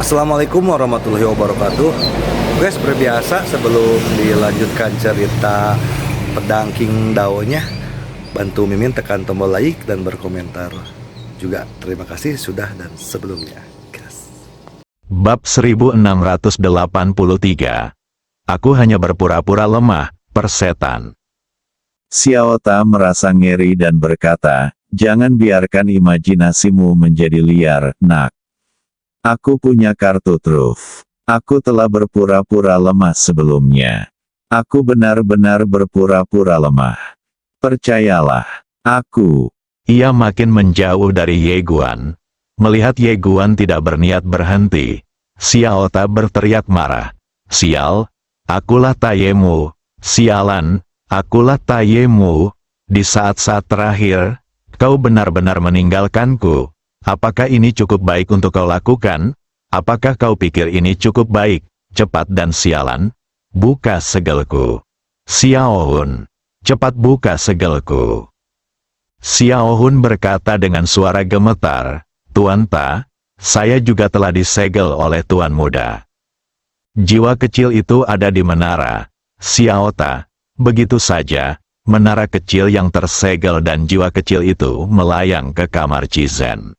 Assalamualaikum warahmatullahi wabarakatuh. Oke, seperti biasa sebelum dilanjutkan cerita pedang King Dao-nya, bantu Mimin tekan tombol like dan berkomentar. Juga terima kasih sudah dan sebelumnya. Gas. Bab 1683. Aku hanya berpura-pura lemah, persetan. Xiao Ta merasa ngeri dan berkata, "Jangan biarkan imajinasimu menjadi liar, nak. Aku punya kartu truf. Aku telah berpura-pura lemah sebelumnya. Aku benar-benar berpura-pura lemah. Percayalah, aku." Ia makin menjauh dari Ye Guan. Melihat Ye Guan tidak berniat berhenti, Xiao Ta berteriak marah. "Sial, akulah Tayemu, sialan, akulah Tayemu. Di saat-saat terakhir, kau benar-benar meninggalkanku. Apakah ini cukup baik untuk kau lakukan? Apakah kau pikir ini cukup baik, cepat dan sialan? Buka segelku. Xiao Hun, cepat buka segelku." Xiao Hun berkata dengan suara gemetar, "Tuan Ta, saya juga telah disegel oleh Tuan Muda." Jiwa kecil itu ada di menara. Xiao Ta, begitu saja, menara kecil yang tersegel dan jiwa kecil itu melayang ke kamar Cizen.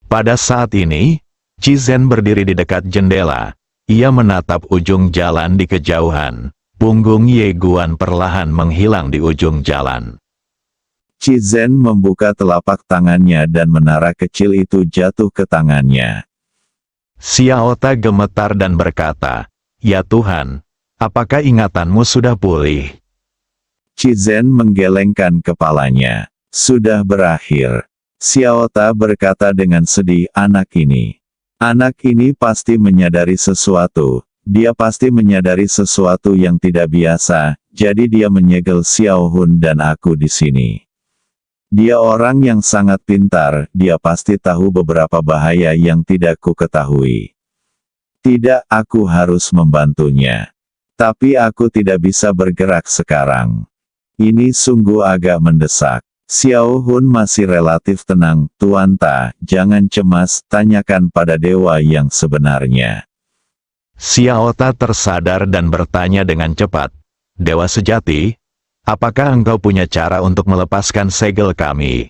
Pada saat ini, Cizen berdiri di dekat jendela. Ia menatap ujung jalan di kejauhan. Punggung Ye Guan perlahan menghilang di ujung jalan. Cizen membuka telapak tangannya dan menara kecil itu jatuh ke tangannya. Xiao Ta gemetar dan berkata, "Ya Tuhan, apakah ingatanmu sudah pulih?" Cizen menggelengkan kepalanya. "Sudah berakhir." Xiao Ta berkata dengan sedih, Anak ini pasti menyadari sesuatu. Dia pasti menyadari sesuatu yang tidak biasa, jadi dia menyegel Xiao Hun dan aku di sini. Dia orang yang sangat pintar, dia pasti tahu beberapa bahaya yang tidak ku ketahui. Tidak, aku harus membantunya. Tapi aku tidak bisa bergerak sekarang. Ini sungguh agak mendesak. Xiao Hun masih relatif tenang, Tuan Ta, jangan cemas, tanyakan pada dewa yang sebenarnya. Xiao Ta tersadar dan bertanya dengan cepat, "Dewa sejati, apakah engkau punya cara untuk melepaskan segel kami?"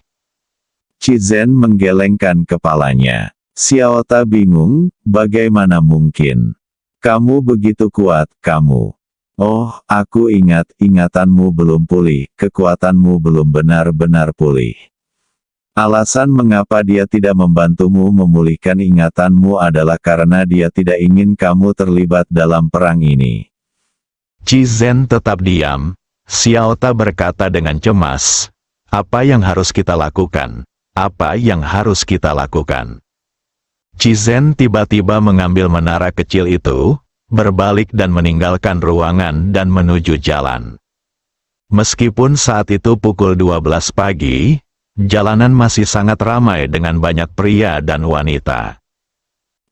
Cizen menggelengkan kepalanya. Xiao Ta bingung, bagaimana mungkin? Kamu begitu kuat, kamu. Oh, aku ingat, ingatanmu belum pulih, kekuatanmu belum benar-benar pulih. Alasan mengapa dia tidak membantumu memulihkan ingatanmu adalah karena dia tidak ingin kamu terlibat dalam perang ini. Cizen tetap diam. Xiao Ta berkata dengan cemas, "Apa yang harus kita lakukan? Apa yang harus kita lakukan?" Cizen tiba-tiba mengambil menara kecil itu, berbalik dan meninggalkan ruangan dan menuju jalan. Meskipun saat itu pukul 12 pagi, jalanan masih sangat ramai dengan banyak pria dan wanita.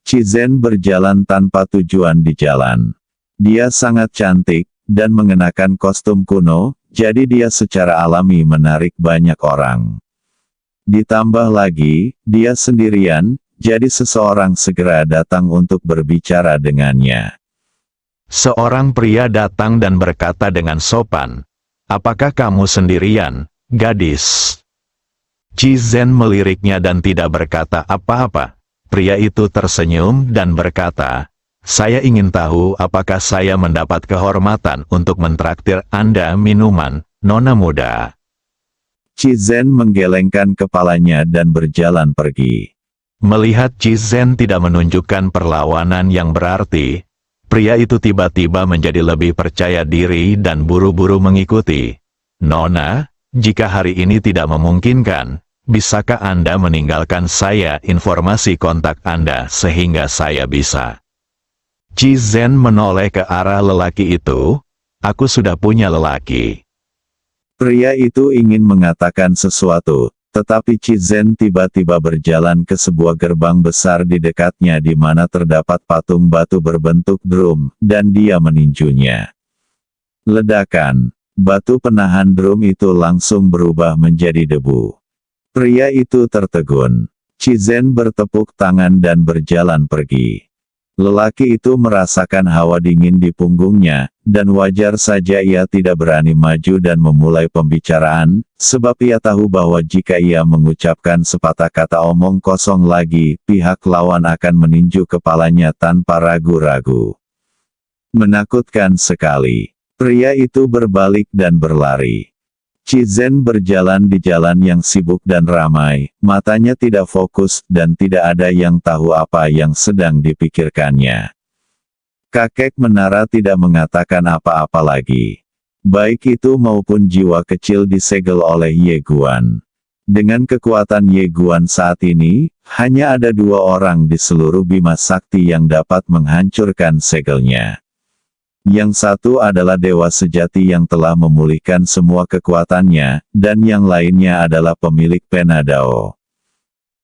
Cizen berjalan tanpa tujuan di jalan. Dia sangat cantik, dan mengenakan kostum kuno, jadi dia secara alami menarik banyak orang. Ditambah lagi, dia sendirian, jadi seseorang segera datang untuk berbicara dengannya. Seorang pria datang dan berkata dengan sopan, "Apakah kamu sendirian, gadis?" Cizen meliriknya dan tidak berkata apa-apa. Pria itu tersenyum dan berkata, "Saya ingin tahu apakah saya mendapat kehormatan untuk mentraktir Anda minuman, Nona muda." Cizen menggelengkan kepalanya dan berjalan pergi. Melihat Cizen tidak menunjukkan perlawanan yang berarti, pria itu tiba-tiba menjadi lebih percaya diri dan buru-buru mengikuti. "Nona, jika hari ini tidak memungkinkan, bisakah Anda meninggalkan saya informasi kontak Anda sehingga saya bisa?" Cizen menoleh ke arah lelaki itu. "Aku sudah punya lelaki." Pria itu ingin mengatakan sesuatu, tetapi Cizen tiba-tiba berjalan ke sebuah gerbang besar di dekatnya di mana terdapat patung batu berbentuk drum, dan dia meninjunya. Ledakan. Batu penahan drum itu langsung berubah menjadi debu. Pria itu tertegun. Chizen bertepuk tangan dan berjalan pergi. Lelaki itu merasakan hawa dingin di punggungnya, dan wajar saja ia tidak berani maju dan memulai pembicaraan, sebab ia tahu bahwa jika ia mengucapkan sepatah kata omong kosong lagi, pihak lawan akan meninju kepalanya tanpa ragu-ragu. Menakutkan sekali. Pria itu berbalik dan berlari. Chizen berjalan di jalan yang sibuk dan ramai, matanya tidak fokus dan tidak ada yang tahu apa yang sedang dipikirkannya. Kakek menara tidak mengatakan apa-apa lagi. Baik itu maupun jiwa kecil disegel oleh Ye Guan. Dengan kekuatan Ye Guan saat ini, hanya ada 2 orang di seluruh Bima Sakti yang dapat menghancurkan segelnya. Yang satu adalah dewa sejati yang telah memulihkan semua kekuatannya, dan yang lainnya adalah pemilik pena Dao.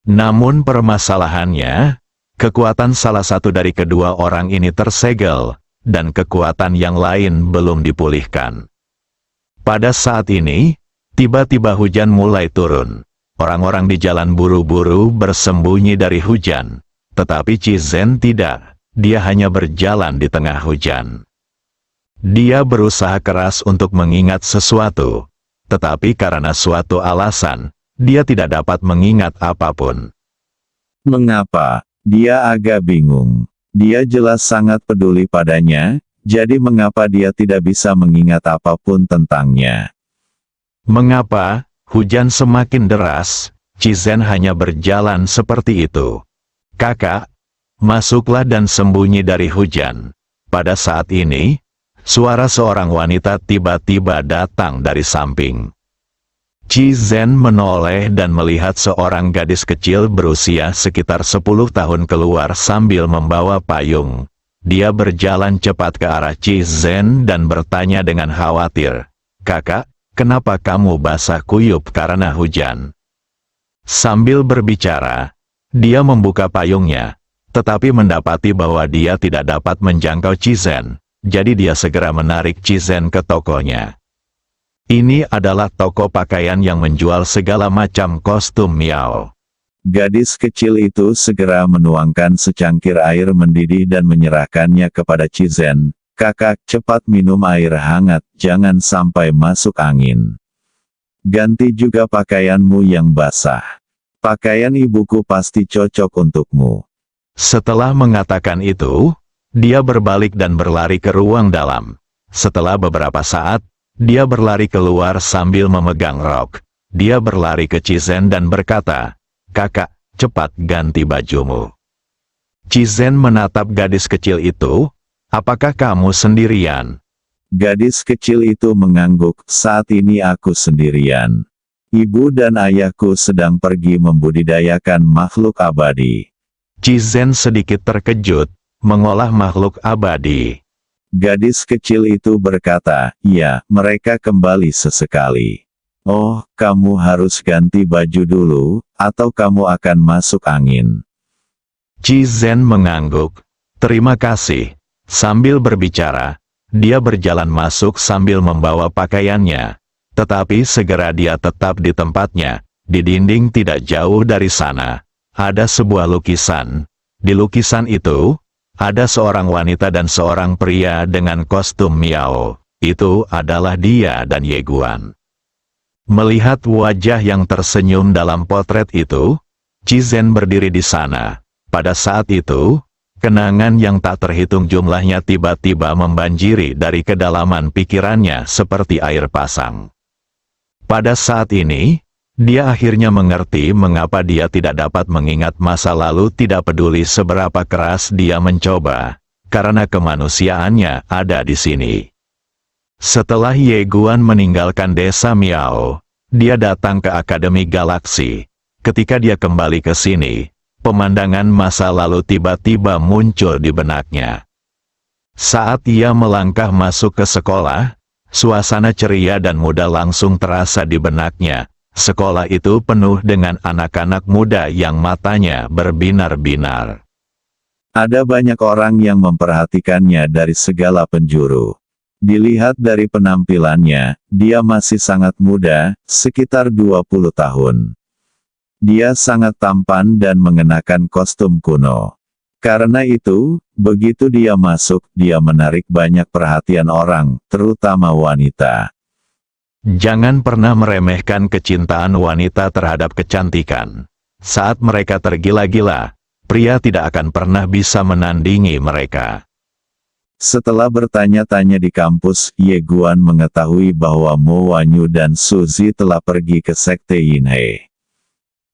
Namun permasalahannya, kekuatan salah satu dari kedua orang ini tersegel, dan kekuatan yang lain belum dipulihkan. Pada saat ini, tiba-tiba hujan mulai turun. Orang-orang di jalan buru-buru bersembunyi dari hujan. Tetapi Chizen tidak, dia hanya berjalan di tengah hujan. Dia berusaha keras untuk mengingat sesuatu, tetapi karena suatu alasan, dia tidak dapat mengingat apapun. Mengapa? Dia agak bingung. Dia jelas sangat peduli padanya, jadi mengapa dia tidak bisa mengingat apapun tentangnya? Mengapa? Hujan semakin deras, Chizen hanya berjalan seperti itu. Kakak, masuklah dan sembunyi dari hujan. Pada saat ini, suara seorang wanita tiba-tiba datang dari samping. Chizen menoleh dan melihat seorang gadis kecil berusia sekitar 10 tahun keluar sambil membawa payung. Dia berjalan cepat ke arah Chizen dan bertanya dengan khawatir, "Kakak, kenapa kamu basah kuyup karena hujan?" Sambil berbicara, dia membuka payungnya, tetapi mendapati bahwa dia tidak dapat menjangkau Chizen. Jadi dia segera menarik Chizen ke tokonya. Ini adalah toko pakaian yang menjual segala macam kostum Miao. Gadis kecil itu segera menuangkan secangkir air mendidih dan menyerahkannya kepada Chizen. "Kakak, cepat minum air hangat, jangan sampai masuk angin. Ganti juga pakaianmu yang basah. Pakaian ibuku pasti cocok untukmu." Setelah mengatakan itu, dia berbalik dan berlari ke ruang dalam. Setelah beberapa saat, dia berlari keluar sambil memegang rok. Dia berlari ke Chizen dan berkata, "Kakak, cepat ganti bajumu." Chizen menatap gadis kecil itu, "Apakah kamu sendirian?" Gadis kecil itu mengangguk, "Saat ini aku sendirian. Ibu dan ayahku sedang pergi membudidayakan makhluk abadi." Chizen sedikit terkejut, mengolah makhluk abadi. Gadis kecil itu berkata, "Ya, mereka kembali sesekali." "Oh, kamu harus ganti baju dulu, atau kamu akan masuk angin." Chizen mengangguk, "Terima kasih." Sambil berbicara, dia berjalan masuk sambil membawa pakaiannya. Tetapi segera dia tetap di tempatnya. Di dinding tidak jauh dari sana, ada sebuah lukisan. Di lukisan itu, ada seorang wanita dan seorang pria dengan kostum Miao. Itu adalah dia dan Ye Guan. Melihat wajah yang tersenyum dalam potret itu, Chizen berdiri di sana. Pada saat itu, kenangan yang tak terhitung jumlahnya tiba-tiba membanjiri dari kedalaman pikirannya seperti air pasang. Pada saat ini, dia akhirnya mengerti mengapa dia tidak dapat mengingat masa lalu, tidak peduli seberapa keras dia mencoba, karena kemanusiaannya ada di sini. Setelah Ye Guan meninggalkan desa Miao, dia datang ke Akademi Galaksi. Ketika dia kembali ke sini, pemandangan masa lalu tiba-tiba muncul di benaknya. Saat ia melangkah masuk ke sekolah, suasana ceria dan muda langsung terasa di benaknya. Sekolah itu penuh dengan anak-anak muda yang matanya berbinar-binar. Ada banyak orang yang memperhatikannya dari segala penjuru. Dilihat dari penampilannya, dia masih sangat muda, sekitar 20 tahun. Dia sangat tampan dan mengenakan kostum kuno. Karena itu, begitu dia masuk, dia menarik banyak perhatian orang, terutama wanita. Jangan pernah meremehkan kecintaan wanita terhadap kecantikan. Saat mereka tergila-gila, pria tidak akan pernah bisa menandingi mereka. Setelah bertanya-tanya di kampus, Ye Guan mengetahui bahwa Mo Wanyu dan Suzy telah pergi ke Sekte Yinhe.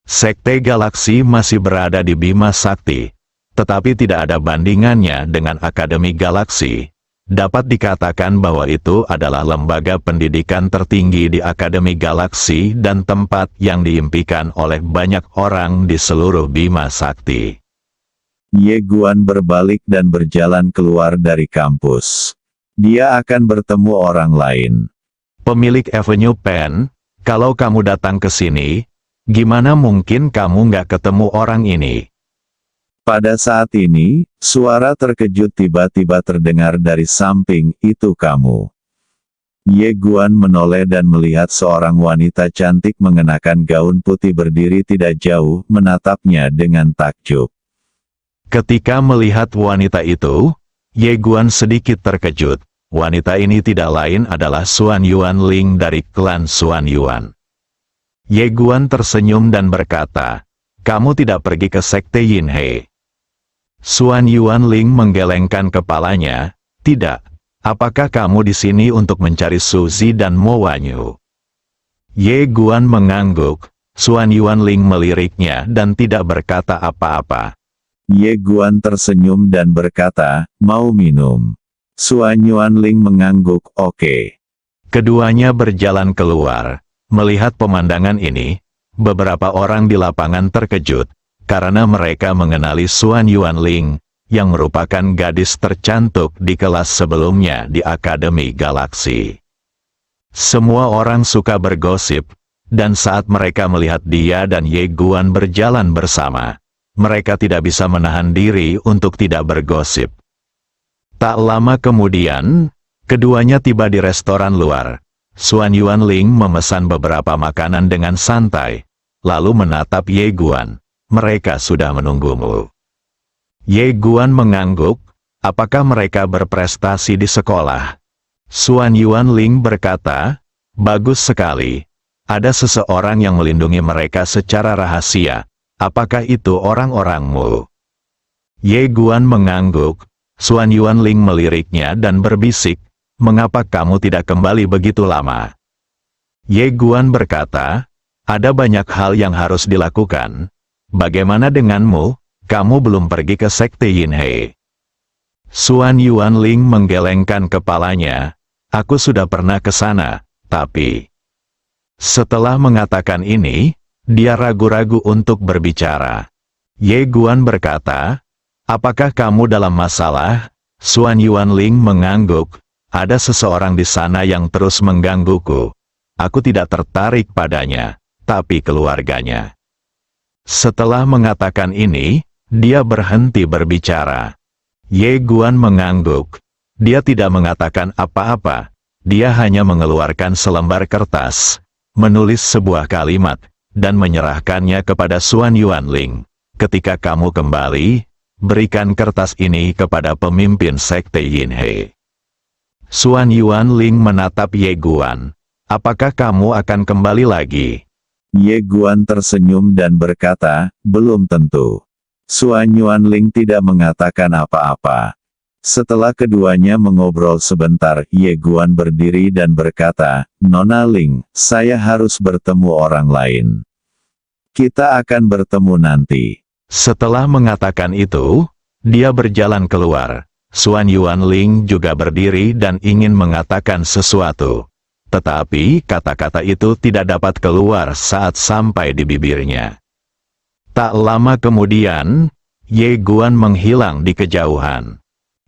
Sekte Galaksi masih berada di Bima Sakti, tetapi tidak ada bandingannya dengan Akademi Galaksi. Dapat dikatakan bahwa itu adalah lembaga pendidikan tertinggi di Akademi Galaksi dan tempat yang diimpikan oleh banyak orang di seluruh Bima Sakti. Ye Guan berbalik dan berjalan keluar dari kampus. Dia akan bertemu orang lain. Pemilik Avenue Pen, kalau kamu datang ke sini, gimana mungkin kamu nggak ketemu orang ini? Pada saat ini, suara terkejut tiba-tiba terdengar dari samping, itu kamu. Ye Guan menoleh dan melihat seorang wanita cantik mengenakan gaun putih berdiri tidak jauh, menatapnya dengan takjub. Ketika melihat wanita itu, Ye Guan sedikit terkejut. Wanita ini tidak lain adalah Xuan Yuan Ling dari klan Xuan Yuan. Ye Guan tersenyum dan berkata, "Kamu tidak pergi ke Sekte Yinhe?" Xuan Yuan Ling menggelengkan kepalanya, "Tidak. Apakah kamu di sini untuk mencari Suzy dan Mo Wanyu?" Ye Guan mengangguk. Xuan Yuan Ling meliriknya dan tidak berkata apa-apa. Ye Guan tersenyum dan berkata, "Mau minum?" Xuan Yuan Ling mengangguk, "Oke." Keduanya berjalan keluar. Melihat pemandangan ini, beberapa orang di lapangan terkejut, karena mereka mengenali Xuan Yuan Ling, yang merupakan gadis tercantik di kelas sebelumnya di Akademi Galaksi. Semua orang suka bergosip, dan saat mereka melihat dia dan Ye Guan berjalan bersama, mereka tidak bisa menahan diri untuk tidak bergosip. Tak lama kemudian, keduanya tiba di restoran luar. Xuan Yuan Ling memesan beberapa makanan dengan santai, lalu menatap Ye Guan. "Mereka sudah menunggumu." Ye Guan mengangguk, "Apakah mereka berprestasi di sekolah?" Xuan Yuan Ling berkata, "Bagus sekali. Ada seseorang yang melindungi mereka secara rahasia. Apakah itu orang-orangmu?" Ye Guan mengangguk. Xuan Yuan Ling meliriknya dan berbisik, "Mengapa kamu tidak kembali begitu lama?" Ye Guan berkata, "Ada banyak hal yang harus dilakukan. Bagaimana denganmu? Kamu belum pergi ke Sekte Yinhe?" Xuan Yuan Ling menggelengkan kepalanya. "Aku sudah pernah ke sana, tapi..." Setelah mengatakan ini, dia ragu-ragu untuk berbicara. Ye Guan berkata, "Apakah kamu dalam masalah?" Xuan Yuan Ling mengangguk, "Ada seseorang di sana yang terus menggangguku. Aku tidak tertarik padanya, tapi keluarganya." Setelah mengatakan ini, dia berhenti berbicara. Ye Guan mengangguk. Dia tidak mengatakan apa-apa. Dia hanya mengeluarkan selembar kertas, menulis sebuah kalimat, dan menyerahkannya kepada Xuan Yuan Ling. "Ketika kamu kembali, berikan kertas ini kepada pemimpin Sekte Yinhe." Xuan Yuan Ling menatap Ye Guan. "Apakah kamu akan kembali lagi?" Ye Guan tersenyum dan berkata, "Belum tentu." Xuan Yuan Ling tidak mengatakan apa-apa. Setelah keduanya mengobrol sebentar, Ye Guan berdiri dan berkata, "Nona Ling, saya harus bertemu orang lain. Kita akan bertemu nanti." Setelah mengatakan itu, dia berjalan keluar. Xuan Yuan Ling juga berdiri dan ingin mengatakan sesuatu. Tetapi kata-kata itu tidak dapat keluar saat sampai di bibirnya. Tak lama kemudian, Ye Guan menghilang di kejauhan.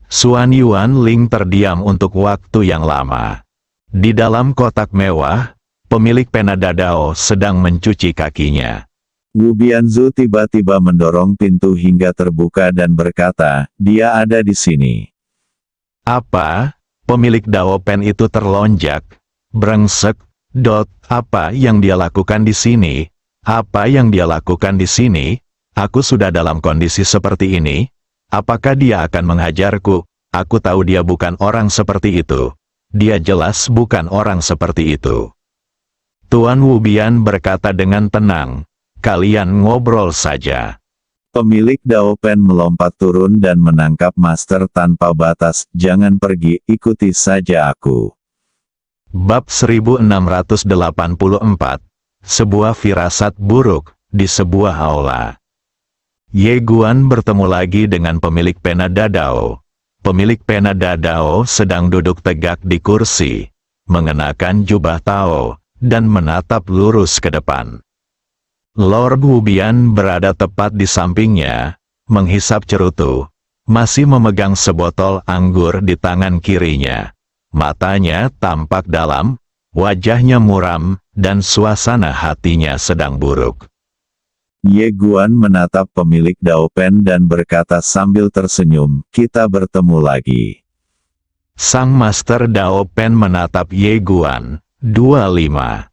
Xuan Yuan Ling terdiam untuk waktu yang lama. Di dalam kotak mewah, pemilik pena Dadao sedang mencuci kakinya. Wu Bianzu tiba-tiba mendorong pintu hingga terbuka dan berkata, "Dia ada di sini." "Apa?" Pemilik Dao Pen itu terlonjak. "Brengsek, apa yang dia lakukan di sini? Apa yang dia lakukan di sini? Aku sudah dalam kondisi seperti ini. Apakah dia akan menghajarku? Aku tahu dia bukan orang seperti itu. Dia jelas bukan orang seperti itu. Tuan Wu Bian berkata dengan tenang, kalian ngobrol saja. Pemilik Dao Pen melompat turun dan menangkap Master tanpa batas. Jangan pergi, ikuti saja aku. Bab 1684. Sebuah firasat buruk di sebuah aula. Ye Guan bertemu lagi dengan pemilik pena Dadao. Pemilik pena Dadao sedang duduk tegak di kursi, mengenakan jubah Tao, dan menatap lurus ke depan. Lord Wu Bian berada tepat di sampingnya, menghisap cerutu, masih memegang sebotol anggur di tangan kirinya. Matanya tampak dalam, wajahnya muram, dan suasana hatinya sedang buruk. Ye Guan menatap pemilik Dao Pen dan berkata sambil tersenyum, kita bertemu lagi. Sang Master Dao Pen menatap Ye Guan, 25.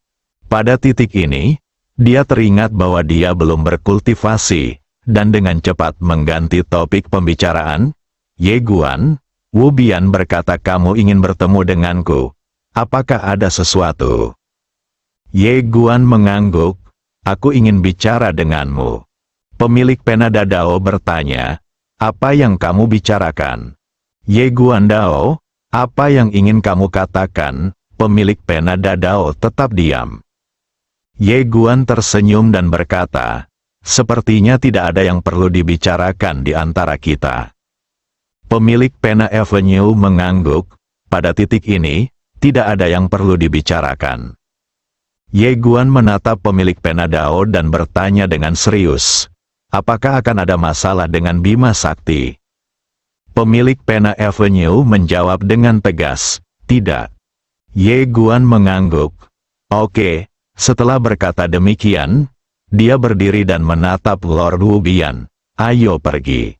Pada titik ini, dia teringat bahwa dia belum berkultivasi, dan dengan cepat mengganti topik pembicaraan. Ye Guan, Wu Bian berkata kamu ingin bertemu denganku. Apakah ada sesuatu? Ye Guan mengangguk, aku ingin bicara denganmu. Pemilik pena Dadao bertanya, apa yang kamu bicarakan? Ye Guan Dao, apa yang ingin kamu katakan? Pemilik pena Dadao tetap diam. Ye Guan tersenyum dan berkata, sepertinya tidak ada yang perlu dibicarakan di antara kita. Pemilik pena Avenue mengangguk, pada titik ini, tidak ada yang perlu dibicarakan. Ye Guan menatap pemilik pena Dao dan bertanya dengan serius, apakah akan ada masalah dengan Bima Sakti? Pemilik pena Avenue menjawab dengan tegas, tidak. Ye Guan mengangguk. Oke, setelah berkata demikian, dia berdiri dan menatap Lord Wu Bian. Ayo pergi.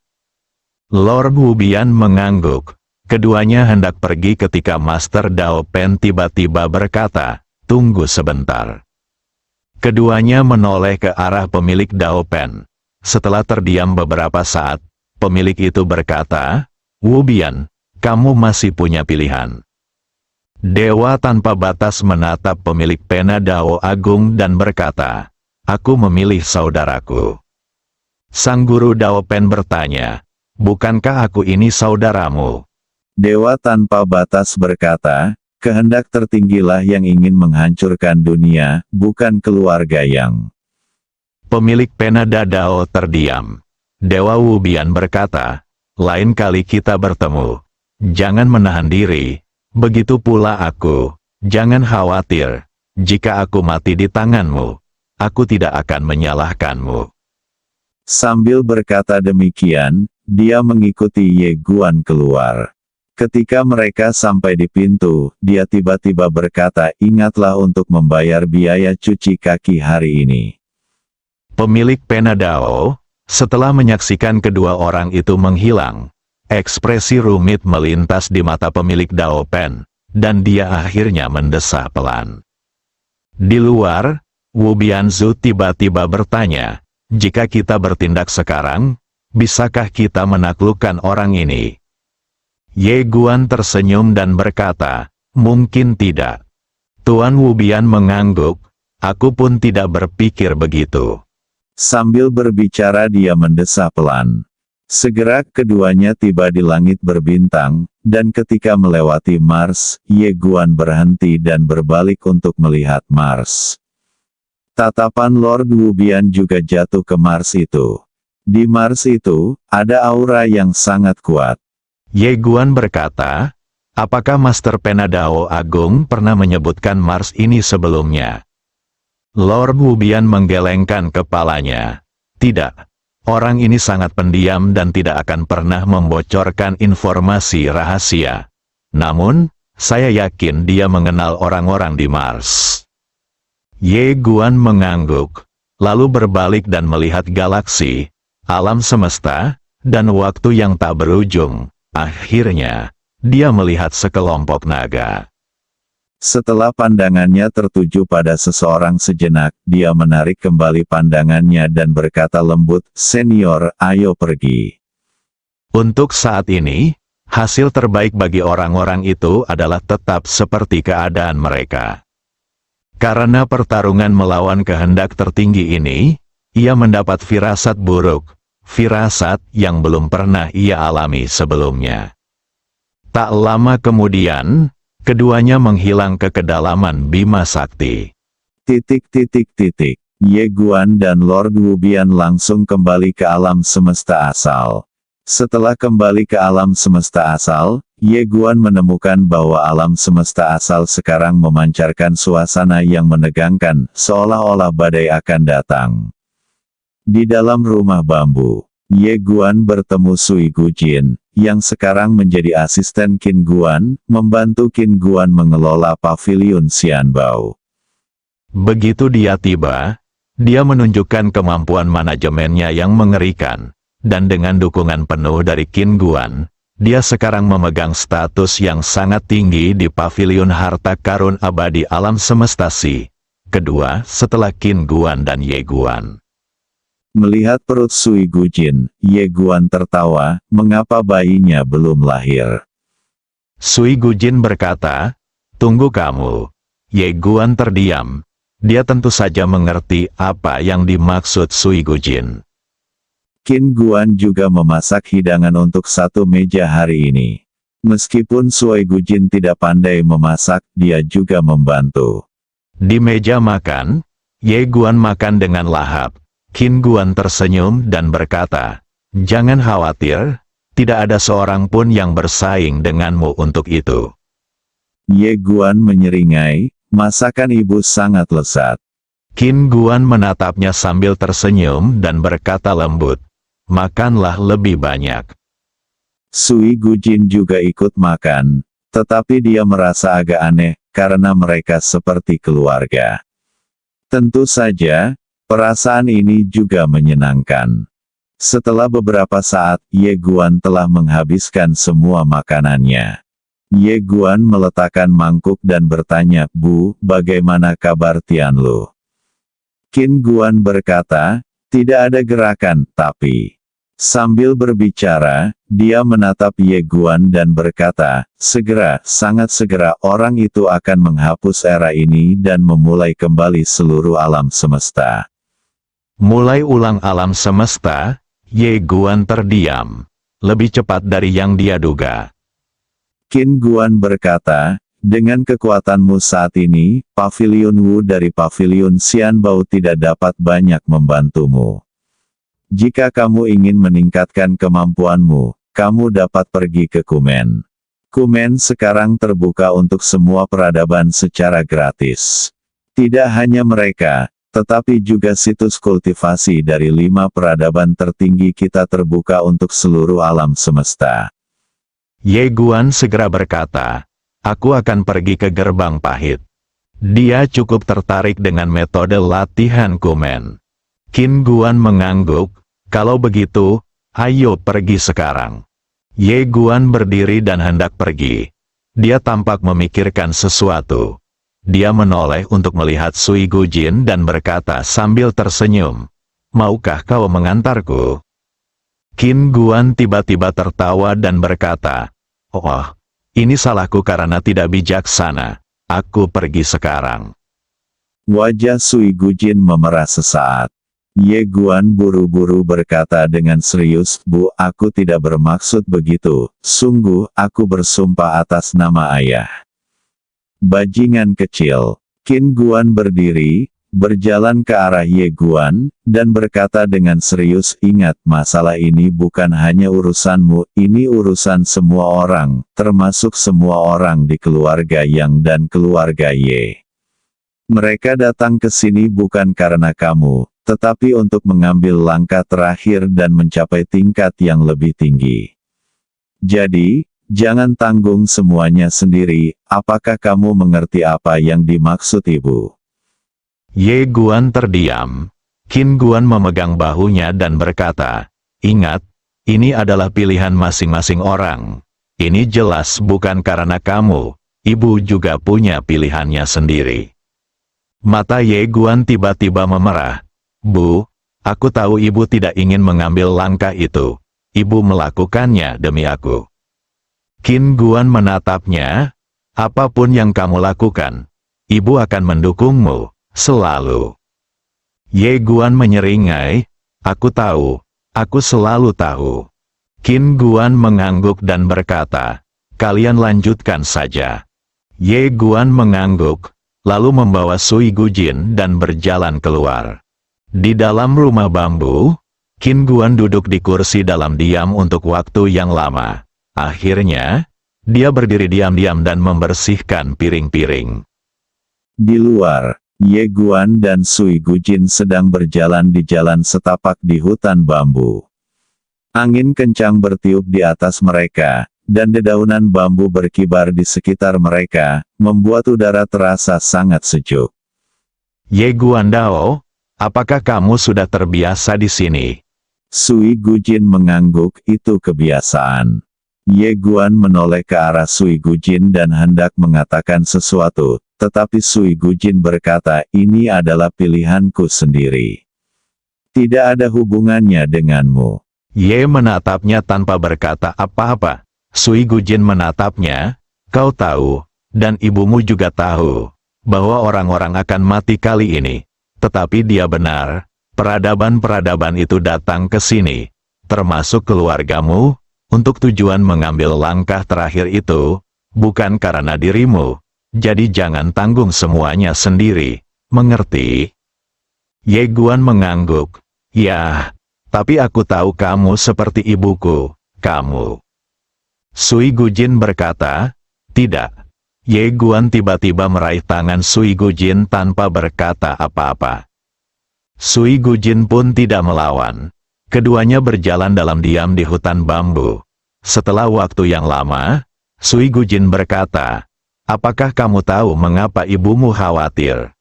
Lord Wu Bian mengangguk. Keduanya hendak pergi ketika Master Dao Pen tiba-tiba berkata, tunggu sebentar. Keduanya menoleh ke arah pemilik Dao Pen. Setelah terdiam beberapa saat, pemilik itu berkata, Wu Bian, kamu masih punya pilihan. Dewa tanpa batas menatap pemilik pena Dao Agung dan berkata, aku memilih saudaraku. Sang guru Dao Pen bertanya, bukankah aku ini saudaramu? Dewa tanpa batas berkata, kehendak tertinggilah yang ingin menghancurkan dunia, bukan keluarga yang. Pemilik pena Dadao terdiam. Dewa Wu Bian berkata, lain kali kita bertemu. Jangan menahan diri. Begitu pula aku, jangan khawatir, jika aku mati di tanganmu, aku tidak akan menyalahkanmu. Sambil berkata demikian, dia mengikuti Ye Guan keluar. Ketika mereka sampai di pintu, dia tiba-tiba berkata, ingatlah untuk membayar biaya cuci kaki hari ini. Pemilik pena Dao, setelah menyaksikan kedua orang itu menghilang, ekspresi rumit melintas di mata pemilik Dao Pen, dan dia akhirnya mendesah pelan. Di luar, Wu Bianzu tiba-tiba bertanya, jika kita bertindak sekarang, bisakah kita menaklukkan orang ini? Ye Guan tersenyum dan berkata, mungkin tidak. Tuan Wu Bian mengangguk, aku pun tidak berpikir begitu. Sambil berbicara dia mendesah pelan. Segera keduanya tiba di langit berbintang, dan ketika melewati Mars, Ye Guan berhenti dan berbalik untuk melihat Mars. Tatapan Lord Wu Bian juga jatuh ke Mars itu. Di Mars itu, ada aura yang sangat kuat. Ye Guan berkata, apakah Master Pena Dao Agung pernah menyebutkan Mars ini sebelumnya? Lord Wu Bian menggelengkan kepalanya. Tidak. Orang ini sangat pendiam dan tidak akan pernah membocorkan informasi rahasia. Namun, saya yakin dia mengenal orang-orang di Mars. Ye Guan mengangguk, lalu berbalik dan melihat galaksi, alam semesta, dan waktu yang tak berujung. Akhirnya, dia melihat sekelompok naga. Setelah pandangannya tertuju pada seseorang sejenak, dia menarik kembali pandangannya dan berkata lembut, "Senior, ayo pergi." Untuk saat ini, hasil terbaik bagi orang-orang itu adalah tetap seperti keadaan mereka. Karena pertarungan melawan kehendak tertinggi ini, ia mendapat firasat buruk, firasat yang belum pernah ia alami sebelumnya. Tak lama kemudian, keduanya menghilang ke kedalaman Bima Sakti. Ye Guan dan Lord Wubian langsung kembali ke alam semesta asal. Setelah kembali ke alam semesta asal, Ye Guan menemukan bahwa alam semesta asal sekarang memancarkan suasana yang menegangkan, seolah-olah badai akan datang. Di dalam rumah bambu, Ye Guan bertemu Sui Gujin, yang sekarang menjadi asisten Qin Guan, membantu Qin Guan mengelola pavilion Xianbao. Begitu dia tiba, dia menunjukkan kemampuan manajemennya yang mengerikan, dan dengan dukungan penuh dari Qin Guan, dia sekarang memegang status yang sangat tinggi di pavilion harta karun abadi alam semesta Si. Kedua setelah Qin Guan dan Ye Guan. Melihat perut Sui Gujin, Ye Guan tertawa, mengapa bayinya belum lahir? Sui Gujin berkata, "Tunggu kamu." Ye Guan terdiam. Dia tentu saja mengerti apa yang dimaksud Sui Gujin. Qin Guan juga memasak hidangan untuk satu meja hari ini. Meskipun Sui Gujin tidak pandai memasak, dia juga membantu. Di meja makan, Ye Guan makan dengan lahap. Qin Guan tersenyum dan berkata, "Jangan khawatir, tidak ada seorang pun yang bersaing denganmu untuk itu." Ye Guan menyeringai, masakan ibu sangat lezat. Qin Guan menatapnya sambil tersenyum dan berkata lembut, "Makanlah lebih banyak." Sui Gujin juga ikut makan, tetapi dia merasa agak aneh, karena mereka seperti keluarga. Tentu saja, perasaan ini juga menyenangkan. Setelah beberapa saat, Ye Guan telah menghabiskan semua makanannya. Ye Guan meletakkan mangkuk dan bertanya, "Bu, bagaimana kabar Tianlu?" Qin Guan berkata, "Tidak ada gerakan, tapi..." Sambil berbicara, dia menatap Ye Guan dan berkata, "Segera, sangat segera orang itu akan menghapus era ini dan memulai kembali seluruh alam semesta." Mulai ulang alam semesta, Ye Guan terdiam. Lebih cepat dari yang dia duga. Qin Guan berkata, "Dengan kekuatanmu saat ini, pavilion Wu dari pavilion Xianbao tidak dapat banyak membantumu. Jika kamu ingin meningkatkan kemampuanmu, kamu dapat pergi ke Kumen. Kumen sekarang terbuka untuk semua peradaban secara gratis. Tidak hanya mereka, tetapi juga situs kultivasi dari 5 peradaban tertinggi kita terbuka untuk seluruh alam semesta." Ye Guan segera berkata, "Aku akan pergi ke Gerbang Pahit." Dia cukup tertarik dengan metode latihan Kumen. Qin Guan mengangguk, "Kalau begitu, ayo pergi sekarang." Ye Guan berdiri dan hendak pergi. Dia tampak memikirkan sesuatu. Dia menoleh untuk melihat Sui Gujin dan berkata sambil tersenyum, "Maukah kau mengantarku?" Qin Guan tiba-tiba tertawa dan berkata, "Oh, ini salahku karena tidak bijaksana. Aku pergi sekarang." Wajah Sui Gujin memerah sesaat. Ye Guan buru-buru berkata dengan serius, "Bu, aku tidak bermaksud begitu. Sungguh, aku bersumpah atas nama ayah." Bajingan kecil. Qin Guan berdiri, berjalan ke arah Ye Guan, dan berkata dengan serius, "Ingat, masalah ini bukan hanya urusanmu, ini urusan semua orang, termasuk semua orang di keluarga Yang dan keluarga Ye. Mereka datang ke sini bukan karena kamu, tetapi untuk mengambil langkah terakhir dan mencapai tingkat yang lebih tinggi. Jadi, jangan tanggung semuanya sendiri. Apakah kamu mengerti apa yang dimaksud ibu?" Ye Guan terdiam. Qin Guan memegang bahunya dan berkata, "Ingat, ini adalah pilihan masing-masing orang. Ini jelas bukan karena kamu, ibu juga punya pilihannya sendiri. Mata Ye Guan tiba-tiba memerah. Bu, aku tahu ibu tidak ingin mengambil langkah itu. Ibu melakukannya demi aku. Qin Guan menatapnya. Apapun yang kamu lakukan, ibu akan mendukungmu, selalu. Ye Guan menyeringai. Aku tahu, aku selalu tahu. Qin Guan mengangguk dan berkata, kalian lanjutkan saja. Ye Guan mengangguk, lalu membawa Sui Gujin dan berjalan keluar. Di dalam rumah bambu, Qin Guan duduk di kursi dalam diam untuk waktu yang lama. Akhirnya, dia berdiri diam-diam dan membersihkan piring-piring. Di luar, Ye Guan dan Sui Gujin sedang berjalan di jalan setapak di hutan bambu. Angin kencang bertiup di atas mereka, dan dedaunan bambu berkibar di sekitar mereka, membuat udara terasa sangat sejuk. Ye Guan Dao, apakah kamu sudah terbiasa di sini? Sui Gujin mengangguk, itu kebiasaan. Ye Guan menoleh ke arah Sui Gujin dan hendak mengatakan sesuatu, tetapi Sui Gujin berkata, ini adalah pilihanku sendiri. Tidak ada hubungannya denganmu. Ye menatapnya tanpa berkata apa-apa. Sui Gujin menatapnya, kau tahu, dan ibumu juga tahu, bahwa orang-orang akan mati kali ini. Tetapi dia benar, peradaban-peradaban itu datang ke sini, termasuk keluargamu, untuk tujuan mengambil langkah terakhir itu, bukan karena dirimu. Jadi jangan tanggung semuanya sendiri, mengerti? Ye Guan mengangguk, ya, tapi aku tahu kamu seperti ibuku, kamu. Sui Gujin berkata, tidak. Ye Guan tiba-tiba meraih tangan Sui Gujin tanpa berkata apa-apa. Sui Gujin pun tidak melawan. Keduanya berjalan dalam diam di hutan bambu. Setelah waktu yang lama, Sui Gujin berkata, apakah kamu tahu mengapa ibumu khawatir?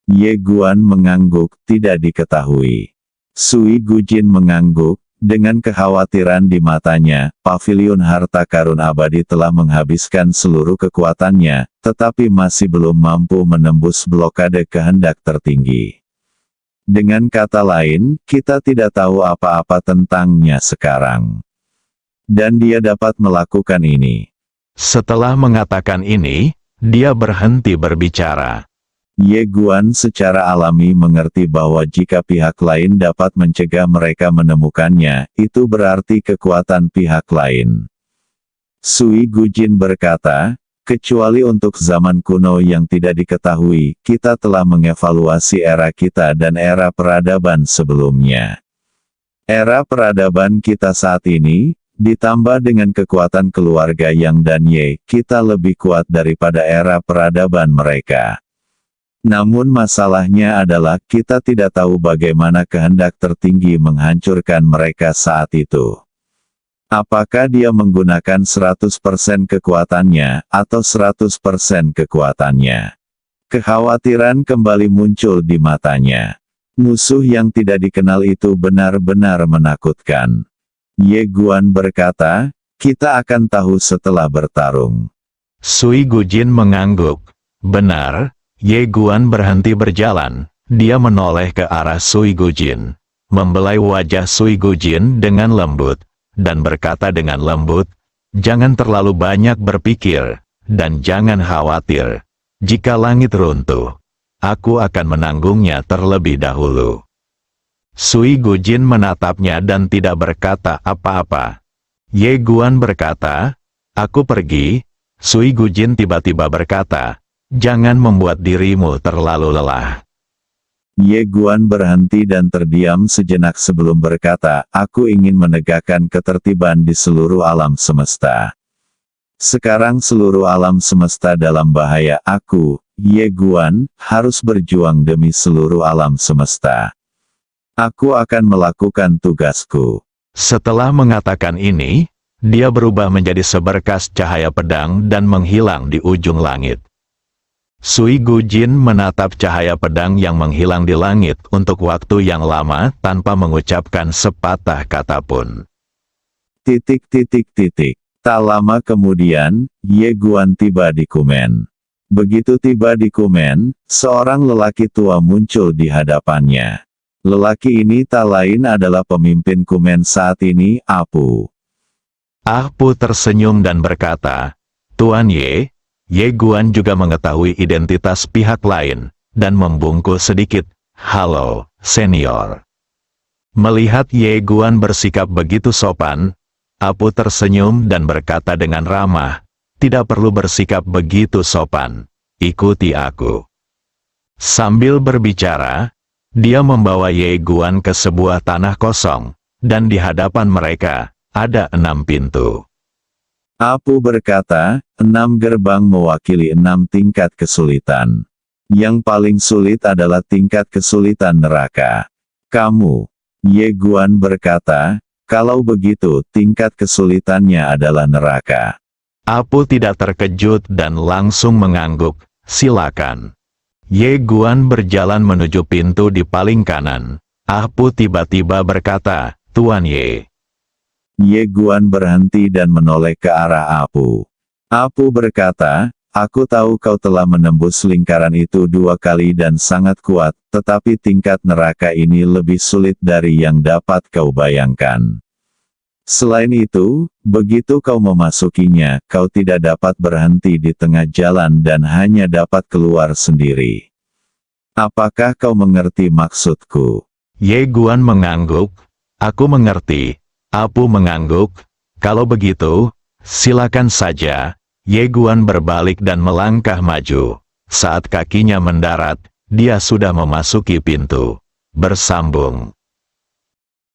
Ye Guan mengangguk, tidak diketahui. Sui Gujin mengangguk, dengan kekhawatiran di matanya, pavilion harta karun abadi telah menghabiskan seluruh kekuatannya, tetapi masih belum mampu menembus blokade kehendak tertinggi. Dengan kata lain, kita tidak tahu apa-apa tentangnya sekarang. Dan dia dapat melakukan ini. Setelah mengatakan ini, dia berhenti berbicara. Ye Guan secara alami mengerti bahwa jika pihak lain dapat mencegah mereka menemukannya, itu berarti kekuatan pihak lain. Sui Gujin berkata, kecuali untuk zaman kuno yang tidak diketahui, kita telah mengevaluasi era kita dan era peradaban sebelumnya. Era peradaban kita saat ini, ditambah dengan kekuatan keluarga Yang dan Ye, kita lebih kuat daripada era peradaban mereka. Namun masalahnya adalah kita tidak tahu bagaimana kehendak tertinggi menghancurkan mereka saat itu. Apakah dia menggunakan 100% kekuatannya, atau 100% kekuatannya? Kekhawatiran kembali muncul di matanya. Musuh yang tidak dikenal itu benar-benar menakutkan. Ye Guan berkata, kita akan tahu setelah bertarung. Sui Gujin mengangguk. Benar. Ye Guan berhenti berjalan, dia menoleh ke arah Sui Gujin, membelai wajah Sui Gujin dengan lembut, dan berkata dengan lembut, jangan terlalu banyak berpikir, dan jangan khawatir. Jika langit runtuh, aku akan menanggungnya terlebih dahulu. Sui Gujin menatapnya dan tidak berkata apa-apa. Ye Guan berkata, aku pergi. Sui Gujin tiba-tiba berkata, jangan membuat dirimu terlalu lelah. Ye Guan berhenti dan terdiam sejenak sebelum berkata, aku ingin menegakkan ketertiban di seluruh alam semesta. Sekarang seluruh alam semesta dalam bahaya. Aku, Ye Guan, harus berjuang demi seluruh alam semesta. Aku akan melakukan tugasku. Setelah mengatakan ini, dia berubah menjadi seberkas cahaya pedang dan menghilang di ujung langit. Sui Gujin menatap cahaya pedang yang menghilang di langit untuk waktu yang lama tanpa mengucapkan sepatah kata pun. Tak lama kemudian, Ye Guan tiba di Kumen. Begitu tiba di Kumen, seorang lelaki tua muncul di hadapannya. Lelaki ini tak lain adalah pemimpin Kumen saat ini, Apu. Apu tersenyum dan berkata, Tuan Ye, Ye Guan juga mengetahui identitas pihak lain, dan membungkuk sedikit, halo, senior. Melihat Ye Guan bersikap begitu sopan, Apu tersenyum dan berkata dengan ramah, tidak perlu bersikap begitu sopan, ikuti aku. Sambil berbicara, dia membawa Ye Guan ke sebuah tanah kosong, dan di hadapan mereka, ada 6 pintu. Apu berkata, 6 gerbang mewakili 6 tingkat kesulitan. Yang paling sulit adalah tingkat kesulitan neraka. Kamu, Ye Guan berkata, kalau begitu tingkat kesulitannya adalah neraka. Apu tidak terkejut dan langsung mengangguk, silakan. Ye Guan berjalan menuju pintu di paling kanan. Apu tiba-tiba berkata, Tuan Ye. Ye Guan berhenti dan menoleh ke arah Apu. Apu berkata, aku tahu kau telah menembus lingkaran itu 2 kali dan sangat kuat, tetapi tingkat neraka ini lebih sulit dari yang dapat kau bayangkan. Selain itu, begitu kau memasukinya, kau tidak dapat berhenti di tengah jalan dan hanya dapat keluar sendiri. Apakah kau mengerti maksudku? Ye Guan mengangguk, aku mengerti. Apu mengangguk, kalau begitu, silakan saja. Ye Guan berbalik dan melangkah maju. Saat kakinya mendarat, dia sudah memasuki pintu. Bersambung.